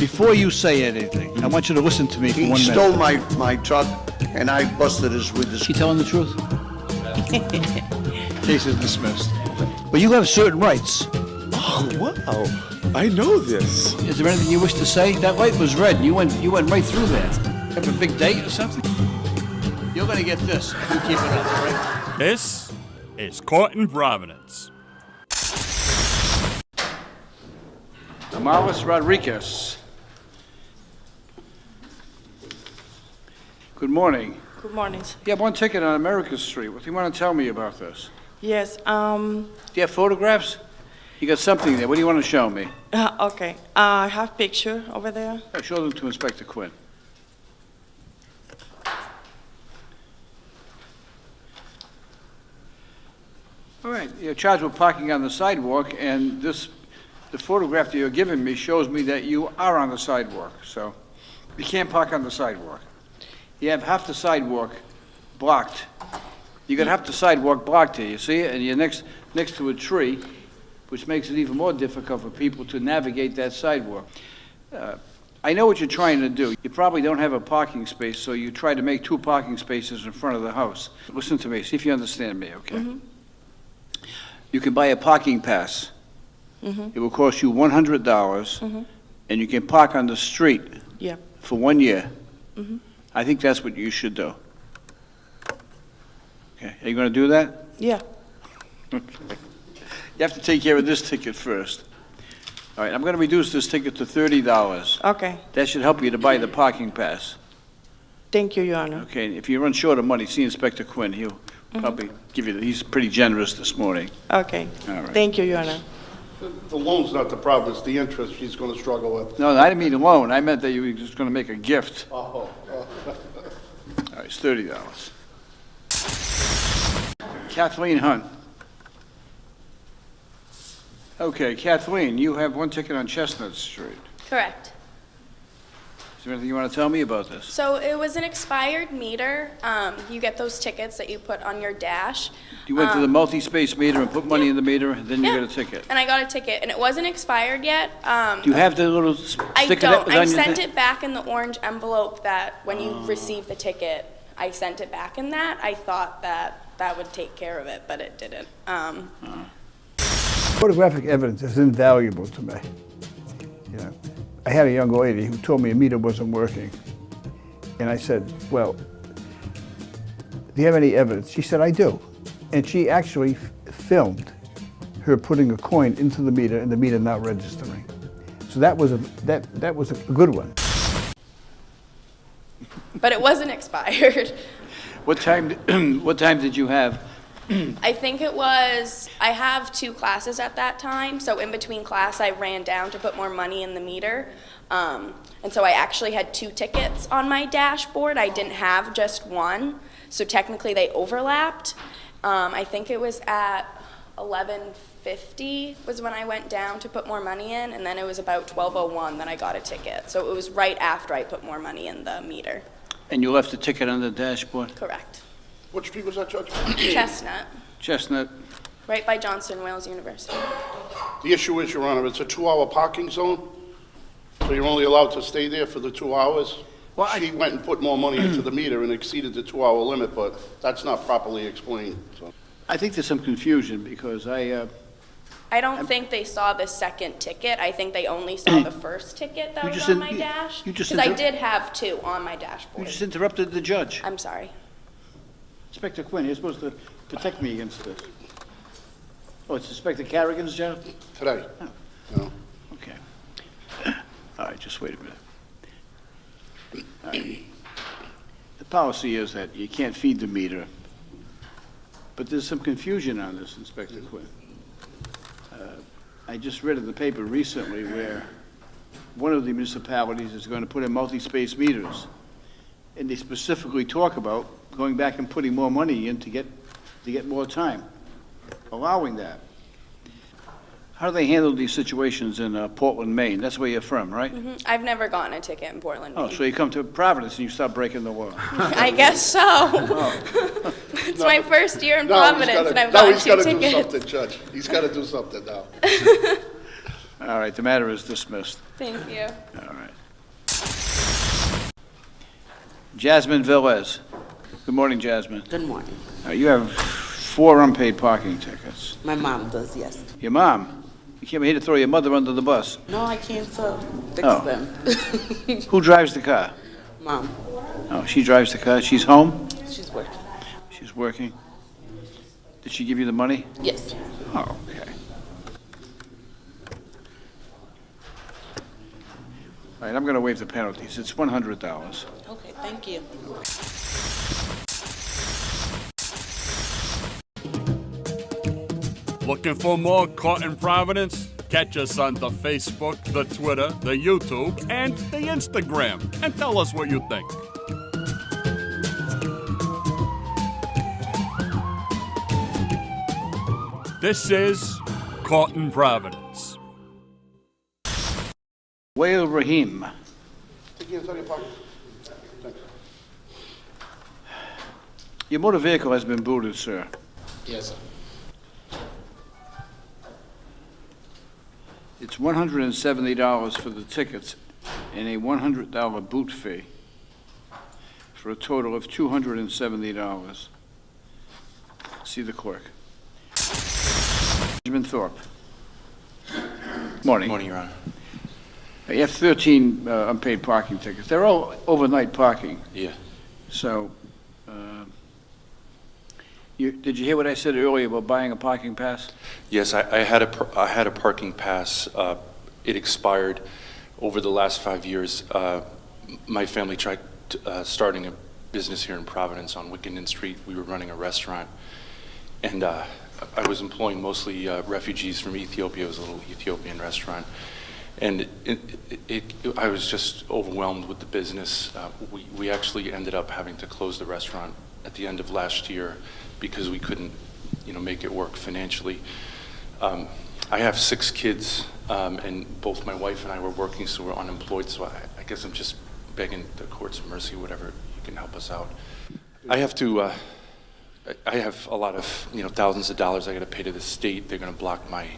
Before you say anything, I want you to listen to me for 1 minute. He stole my truck, and I busted his with Is his... he telling the truth? Case is dismissed. But you have certain rights. Oh, wow. I know this. Is there anything you wish to say? That light was red, and you went right through there. Have a big date or something? You're gonna get this if you keep it up, all right? This is Court in Providence. Amalis Rodriguez. Good morning. Good morning. You have one ticket on America Street. What do you want to tell me about this? Yes, Do you have photographs? You got something there. What do you want to show me? okay. I have picture over there. Show them to Inspector Quinn. All right, you're charged with parking on the sidewalk, and the photograph that you're giving me shows me that you are on the sidewalk, so you can't park on the sidewalk. You have half the sidewalk blocked. You got half the sidewalk blocked here, you see it? And you're next to a tree, which makes it even more difficult for people to navigate that sidewalk. I know what you're trying to do. You probably don't have a parking space, so you try to make 2 parking spaces in front of the house. Listen to me, see if you understand me, okay? Mm-hmm. You can buy a parking pass. Mm-hmm. It will cost you $100, Mm-hmm. and you can park on the street Yeah. for 1 year. Mm-hmm. I think that's what you should do. Okay, are you going to do that? Yeah. You have to take care of this ticket first. All right, I'm going to reduce this ticket to $30. Okay. That should help you to buy the parking pass. Thank you, Your Honor. Okay, if you run short of money, see Inspector Quinn. He'll probably give you, he's pretty generous this morning. Okay. All right. Thank you, Your Honor. The loan's not the problem, it's the interest she's going to struggle with. No, I didn't mean a loan. I meant that you were just going to make a gift. Oh, All right, it's $30. Kathleen Hunt. Okay, Kathleen, you have one ticket on Chestnut Street. Correct. Is there anything you want to tell me about this? So it was an expired meter. You get those tickets that you put on your dash. You went to the multi-space meter and put money in the meter, and then you Yeah. got a ticket. And I got a ticket, and it wasn't expired yet. Do you have the little I sticker that don't. was I on your sent thing? it back in the orange envelope that when you received the ticket, I sent it back in that. I thought that that would take care of it, but it didn't. Photographic evidence is invaluable to me. You know, I had a young lady who told me a meter wasn't working. And I said, well, do you have any evidence? She said, I do. And she actually filmed her putting a coin into the meter and the meter not registering. So that was a good one. But it wasn't expired. What time did you have? I think it was, I have 2 classes at that time, so in between class I ran down to put more money in the meter. And so I actually had 2 tickets on my dashboard. I didn't have just one, so technically they overlapped. I think it was at 11:50 was when I went down to put more money in, and then it was about 12:01 that I got a ticket. So it was right after I put more money in the meter. And you left the ticket on the dashboard? Correct. What street was that, Judge? Chestnut, Chestnut. right by Johnson Wales University. The issue is, Your Honor, it's a 2-hour parking zone, so you're only allowed to stay there for the 2 hours. Well, She went and put more money into the meter and exceeded the 2-hour limit, but that's not properly explained, so. I think there's some confusion because I don't think they saw the second ticket. I think they only saw the first ticket that You was just on in- my you- dash. you just Because I inter- did have 2 on my you dashboard. just interrupted the judge. I'm sorry. Inspector Quinn, you're supposed to protect me against this. Oh, it's Inspector Carrigan's job? Today, you know. Okay. All right, just wait a minute. All right. The policy is that you can't feed the meter, but there's some confusion on this, Inspector Quinn. I just read in the paper recently where one of the municipalities is going to put in multi-space meters, and they specifically talk about going back and putting more money in to get more time, allowing that. How do they handle these situations in Portland, Maine? That's where you're from, right? I've never gotten a ticket in Portland, Oh, Maine. so you come to Providence and you start breaking the law. I guess so. It's my first year in Now he's Providence, and I've now gotten he's 2 gotta do tickets. something, Judge. He's got to do something now. All right, the matter is dismissed. Thank you. All right. Jasmine Velez. Good morning, Jasmine. Good morning. You have 4 unpaid parking tickets. My mom does, yes. Your mom? You came here to throw your mother under the bus. No, I can't fix Oh. them. Who drives the car? Mom, Oh, she drives the car. She's home? she's working. She's working. Did she give you the money? Yes. Oh, okay. All right, I'm going to waive the penalties. It's $100. Okay, thank you. Looking for more Caught in Providence? Catch us on the Facebook, the Twitter, the YouTube, and the Instagram. And tell us what you think. This is Caught in Providence. Wael Rahim. Take your inside your pocket. Thanks. Your motor vehicle has been booted, sir. Yes, sir. It's $170 for the tickets and a $100 boot fee for a total of $270. See the clerk. Benjamin Thorpe. Morning. Morning, Your Honor. You have 13 unpaid parking tickets. They're all overnight parking. Yeah. So, did you hear what I said earlier about buying a parking pass? Yes, I had a parking pass. It expired over the last 5 years. My family tried starting a business here in Providence on Wickenden Street. We were running a restaurant, and I was employing mostly refugees from Ethiopia. It was a little Ethiopian restaurant. And I was just overwhelmed with the business. We actually ended up having to close the restaurant at the end of last year because we couldn't, make it work financially. I have 6 kids, and both my wife and I were working, so we're unemployed. So I guess I'm just begging the court's mercy, whatever you can help us out. I have a lot of, thousands of dollars I got to pay to the state. They're going to block my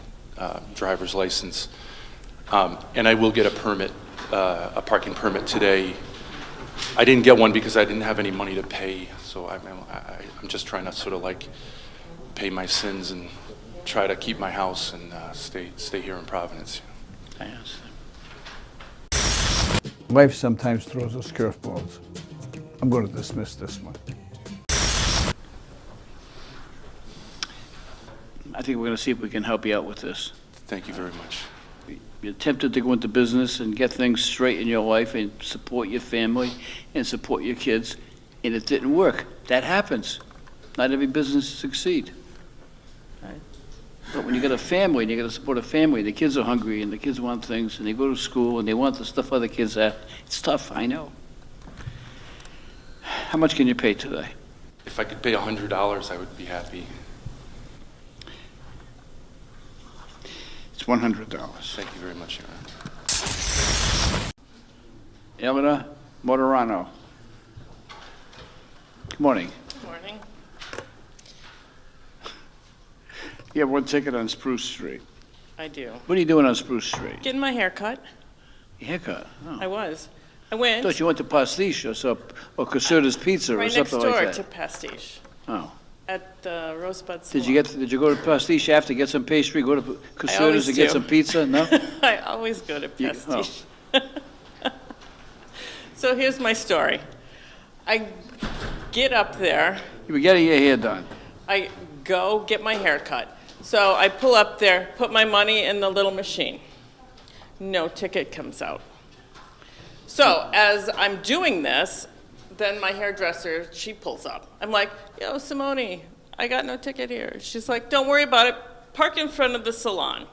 driver's license. And I will get a permit, a parking permit today. I didn't get one because I didn't have any money to pay, so I'm just trying to sort of like pay my sins and try to keep my house and stay here in Providence. Yes. Life sometimes throws us curveballs. I'm going to dismiss this one. I think we're going to see if we can help you out with this. Thank you very much. You attempted to go into business and get things straight in your life and support your family and support your kids, and it didn't work. That happens. Not every business succeeds. Right? But when you got a family and you got to support a family, the kids are hungry and the kids want things and they go to school and they want the stuff other kids have. It's tough, I know. How much can you pay today? If I could pay $100, I would be happy. It's $100. Thank you very much, Your Honor. Elena Motorano. Good morning. Good morning. You have 1 ticket on Spruce Street. I do. What are you doing on Spruce Street? Getting my hair cut. Your haircut? Oh. I was. I went I thought you went to Pastiche or Caserta's Pizza or right next something like door that. to Pastiche Oh. at the Rosebud Salon. Did you go to Pastiche after, get some pastry, go to Caserta's always and get do. some pizza? No? I always go to You- Pastiche. So here's my story. I get up there. You were getting your hair done. I go get my hair cut. So I pull up there, put my money in the little machine. No ticket comes out. So as I'm doing this, then my hairdresser, she pulls up. I'm like, yo, Simone, I got no ticket here. She's like, don't worry about it. Park in front of the salon.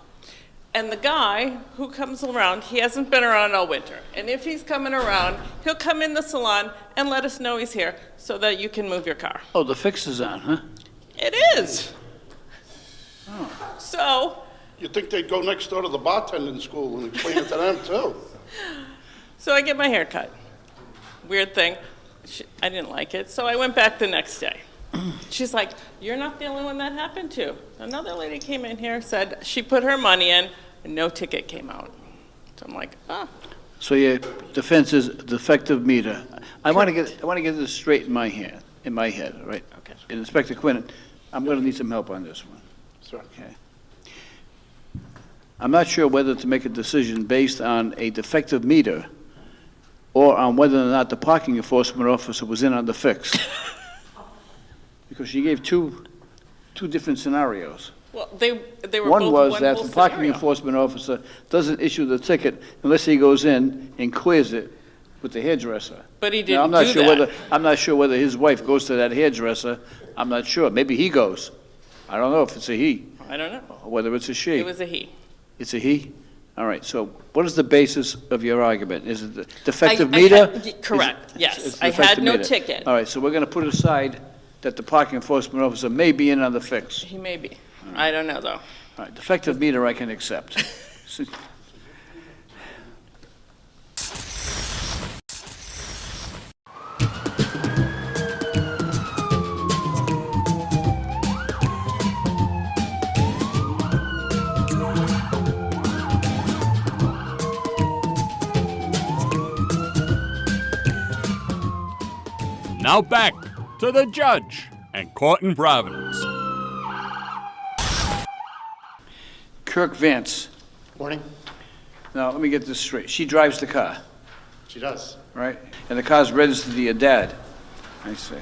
And the guy who comes around, he hasn't been around all winter. And if he's coming around, he'll come in the salon and let us know he's here so that you can move your car. Oh, the fix is on, huh? It is. So, You'd think they'd go next door to the bartending school and explain it to them, too. so I get my hair cut. Weird thing. I didn't like it, so I went back the next day. She's like, you're not the only one that happened to. Another lady came in here, said she put her money in, and no ticket came out. So I'm like, ah, So your defense is defective meter. I want to get this straight in my head, right? Okay. And Inspector Quinn, I'm going to need some help on this one. Sir. Okay. I'm not sure whether to make a decision based on a defective meter or on whether or not the parking enforcement officer was in on the fix. Because she gave two different scenarios. well, they were One both was one that whole the parking scenario. enforcement officer doesn't issue the ticket unless he goes in and clears it with the hairdresser. But he Now, didn't I'm not do sure that. whether I'm not sure whether his wife goes to that hairdresser. I'm not sure. Maybe he goes. I don't know if it's a he I don't know. or whether it's a she. It was a he. It's a he? All right, so what is the basis of your argument? Is it the defective I meter? had- correct, yes. It's I had defective no meter. ticket. All right, so we're going to put aside that the parking enforcement officer may be in on the fix. He may be. I don't know, though. All right, defective meter I can accept. Now back to the judge and court in Providence. Kirk Vance. Morning. Now, let me get this straight. She drives the car, She does. right? And the car's registered to your dad, I see.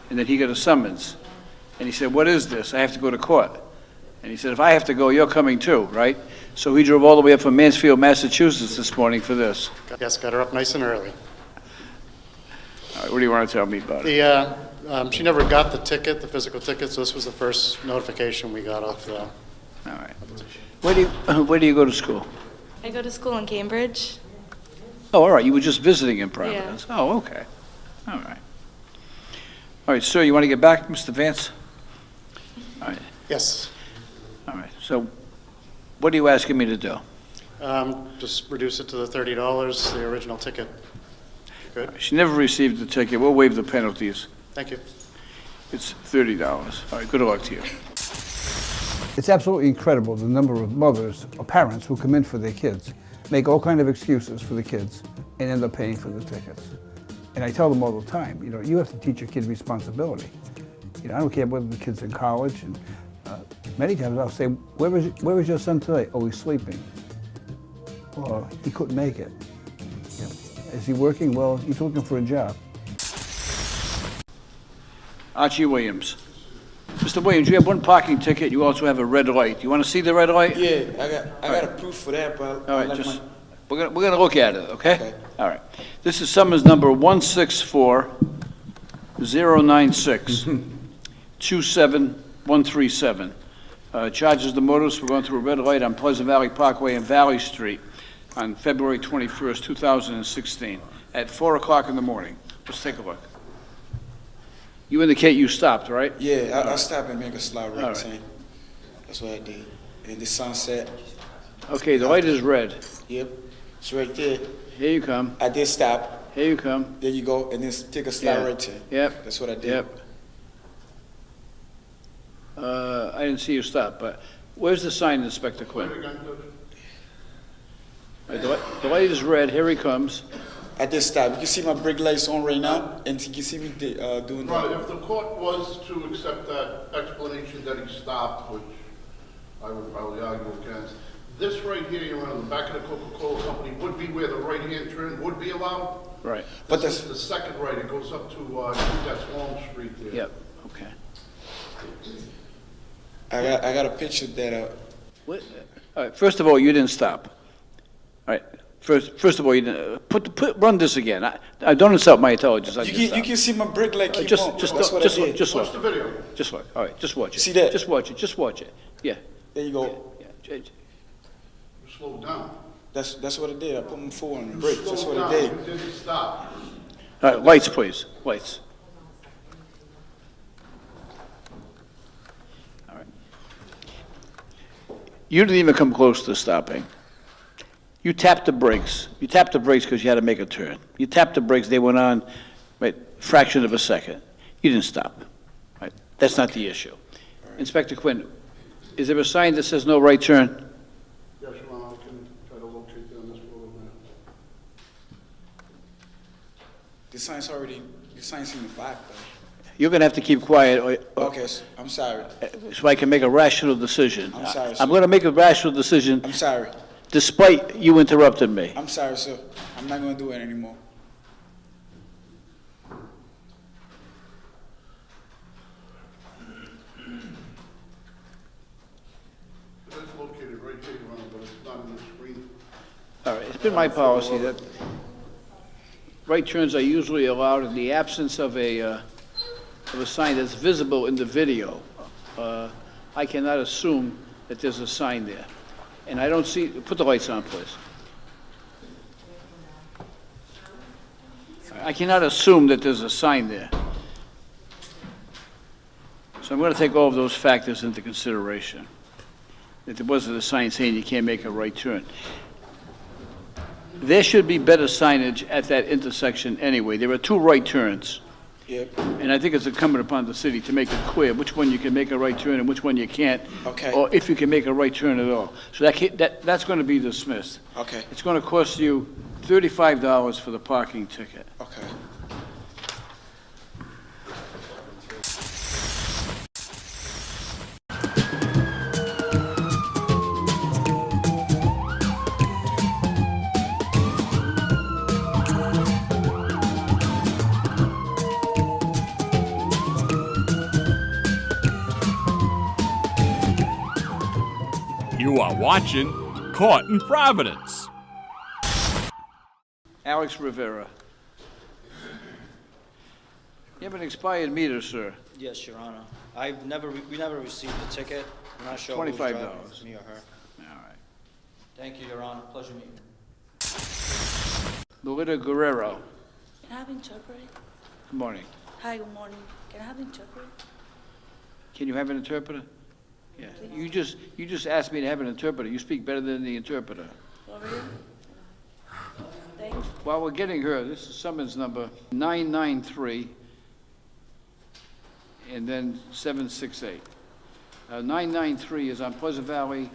And then he got a summons. And he said, what is this? I have to go to court. And he said, if I have to go, you're coming too, right? So he drove all the way up from Mansfield, Massachusetts this morning for this. Yes, got her up nice and early. All right, what do you want to tell me about it? She never got the ticket, the physical ticket, so this was the first notification we got off the. All right. Where do you go to school? I go to school in Cambridge. Oh, all right, you were just visiting in Providence. Oh, okay. All right. All right, sir, you want to get back, Mr. Vance? All right, Yes. all right. So what are you asking me to do? Just reduce it to the $30, the original ticket. Good. She never received the ticket. We'll waive the penalties. Thank you. It's $30. All right, good luck to you. It's absolutely incredible the number of mothers or parents who come in for their kids, make all kind of excuses for the kids, and end up paying for the tickets. And I tell them all the time, you have to teach your kid responsibility. I don't care whether the kid's in college, and many times I'll say, where is your son today? Oh, he's sleeping. Or he couldn't make it. Is he working? Well, he's looking for a job. Archie Williams. Mr. Williams, you have one parking ticket. You also have a red light. You want to see the red light? Yeah, I got a proof for that, but All right, just, we're gonna look at it, okay? All right. This is summons number 164-096-27137. Charges the motorist for going through a red light on Pleasant Valley Parkway and Valley Street on February 21st, 2016, at 4 o'clock in the morning. Let's take a look. You indicate you stopped, right? yeah, I stopped and make a slide All right right. turn. That's what I did. And the sunset, Okay, the light is red. yep, it's right there. Here you come. I did stop. Here you come. There you go, and then take a slide Yeah. right turn. Yep. That's what I did. Yep. I didn't see you stop, but where's the sign, Inspector Quinn? All right, the light is red. Here he comes. I did stop. You can see my brake lights on right now, and you can see me doing Right, that. if the court was to accept that explanation that he stopped, which I would probably argue against, this right here, you're on the back of the Coca-Cola company, would be where the right-hand turn would be allowed. Right. But This is the second right, it goes up to, I think that's Long Street there. Yep. Okay. I got a picture that, All right, first of all, you didn't stop. All right, first of all, you didn't, run this again. I don't insult my intelligence. I you can see my brake light keep just, on. just, That's what just, I did. just Watch look. the video. Just look. All right, just watch it. See that? Just watch it. Just watch it. Yeah. There you go. Yeah. Slow down. That's what I did. I put my foot on the brakes. That's Slow what down. I did. You didn't stop. All right, lights, please. Lights. All right. You didn't even come close to stopping. You tapped the brakes. You tapped the brakes because you had to make a turn. You tapped the brakes, they went on, right, fraction of a second. You didn't stop, right? That's not the issue. Inspector Quinn, is there a sign that says no right turn? Yes, Your Honor, I can try to locate that on this photo. The sign's in the back, though. You're going to have to keep quiet, Okay, I'm sorry. so I can make a rational decision. I'm sorry, I'm sir. going to make a rational decision I'm sorry. despite you interrupted me. I'm sorry, sir. I'm not gonna do it anymore. It is located right here, Your Honor, but it's not on the screen. All right, it's been my policy that right turns are usually allowed in the absence of a sign that's visible in the video. I cannot assume that there's a sign there. And I don't see, put the lights on, please. I cannot assume that there's a sign there. So I'm going to take all of those factors into consideration. That there wasn't a sign saying you can't make a right turn. There should be better signage at that intersection anyway. There are two right turns. Yep. And I think it's incumbent upon the city to make it clear which one you can make a right turn and which one you can't. Okay. Or if you can make a right turn at all. So that's going to be dismissed. Okay. It's going to cost you $35 for the parking ticket. Okay. You are watching Caught in Providence. Alex Rivera. You have an expired meter, sir. Yes, Your Honor. We never received the ticket. I'm not sure who's $25. driving, if it's me or her. All right. Thank you, Your Honor. Pleasure meeting you. Lolita Guerrero. Can I have interpret? Good morning. Hi, good morning. Can I have interpret? Can you have an interpreter? Yeah. You just asked me to have an interpreter. You speak better than the interpreter. For real? Thank you. While we're getting her, this is summons number 993 and then 768. 993 is on Pleasant Valley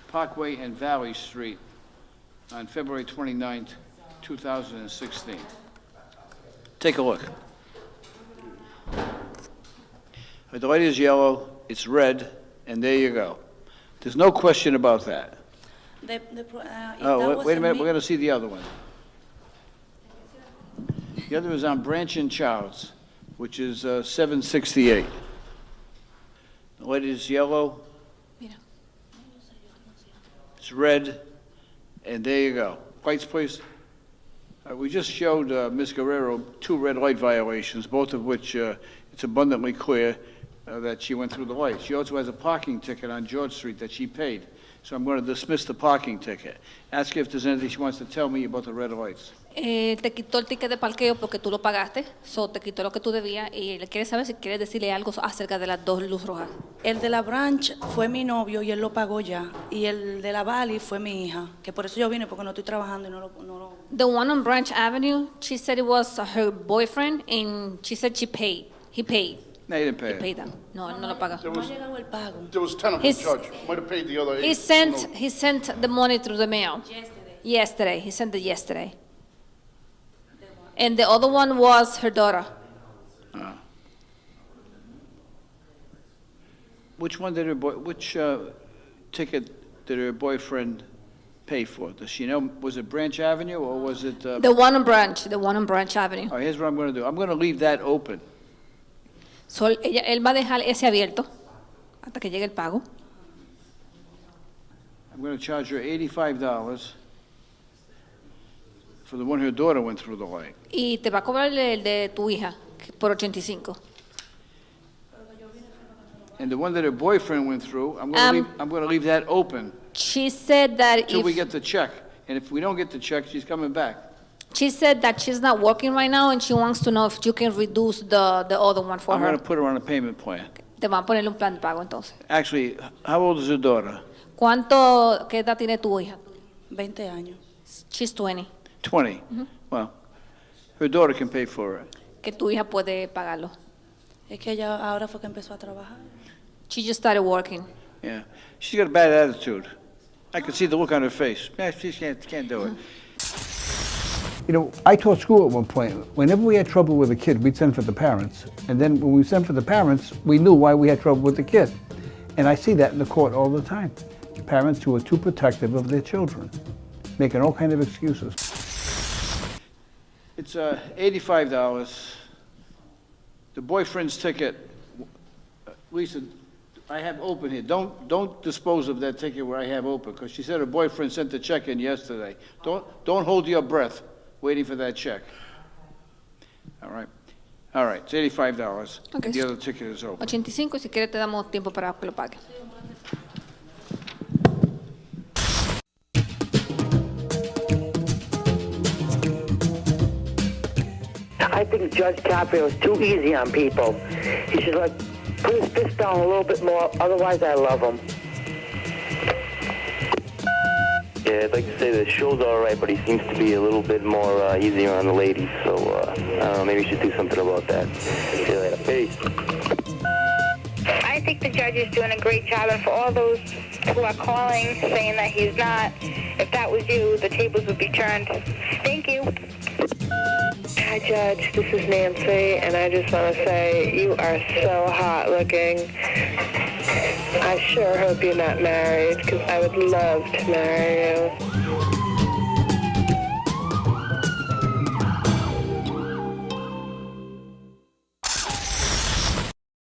Parkway and Valley Street on February 29th, 2016. Take a look. The light is yellow, it's red, and there you go. There's no question about that. Wait a minute, we're going to see the other one. The other is on Branch and Childs, which is 768. The light is yellow, it's red, and there you go. Lights, please. We just showed Ms. Guerrero two red light violations, both of which it's abundantly clear that she went through the lights. She also has a parking ticket on George Street that she paid. So I'm going to dismiss the parking ticket. Ask her if there's anything she wants to tell me about the red lights. Te quitó el ticket de parqueo porque tú lo pagaste, so te quitó lo que tú debías y le quiere saber si quieres decirle algo acerca de las dos luces rojas. El de la Branch fue mi novio y él lo pagó ya. Y el de la Valley fue mi hija, que por eso yo vine, porque no estoy trabajando y no lo... The one on Branch Avenue, she said it was her boyfriend and she said she paid. He paid. No, you didn't pay He it. paid them. No, él no lo pagó. There was, No ha llegado el pago. there was 10 of them, He's- Judge. Might have paid the other 8. He sent the money through the mail. Yesterday. He sent it yesterday. And the other one was her daughter. Which one did which ticket did her boyfriend pay for? Does she know, was it Branch Avenue or was it? The one on Branch Avenue. All right, here's what I'm going to do. I'm going to leave that open. So, él va a dejar ese abierto hasta que llegue el pago. I'm going to charge her $85 for the one her daughter went through the light. Y te va a cobrar el de tu hija por 85. And the one that her boyfriend went through, I'm going to leave that open She said that until we if get the check. And if we don't get the check, she's coming back. she said that she's not working right now and she wants to know if you can reduce the other one for I'm her. going to put her on a payment plan. Te van a poner un plan de pago entonces. Actually, how old is her daughter? ¿Qué edad tiene tu hija? 20 años. She's 20. 20. Well, her daughter can pay for it. Que tu hija puede pagarlo. Es que ella ahora fue que empezó a trabajar. She just started working. Yeah. She's got a bad attitude. I can see the look on her face. Yeah, she can't do it. You know, I taught school at one point. Whenever we had trouble with a kid, we'd send for the parents. And then when we sent for the parents, we knew why we had trouble with the kid. And I see that in the court all the time. Parents who are too protective of their children, making all kind of excuses. It's $85. The boyfriend's ticket, Lisa, I have open here. Don't dispose of that ticket where I have open, because she said her boyfriend sent the check in yesterday. Don't hold your breath waiting for that check. All right, it's $85. Okay. And the other ticket is open. 85, si quiere te damos tiempo para que lo pague. I think Judge Caprio is too easy on people. He should put his fist down a little bit more, otherwise I love him. Yeah, I'd like to say the show's all right, but he seems to be a little bit more easier on the ladies, so I don't know, maybe you should do something about that. See you later. Peace. I think the judge is doing a great job, and for all those who are calling saying that he's not, if that was you, the tables would be turned. Thank you. Hi, Judge. This is Nancy, and I just want to say you are so hot looking. I sure hope you're not married, because I would love to marry you.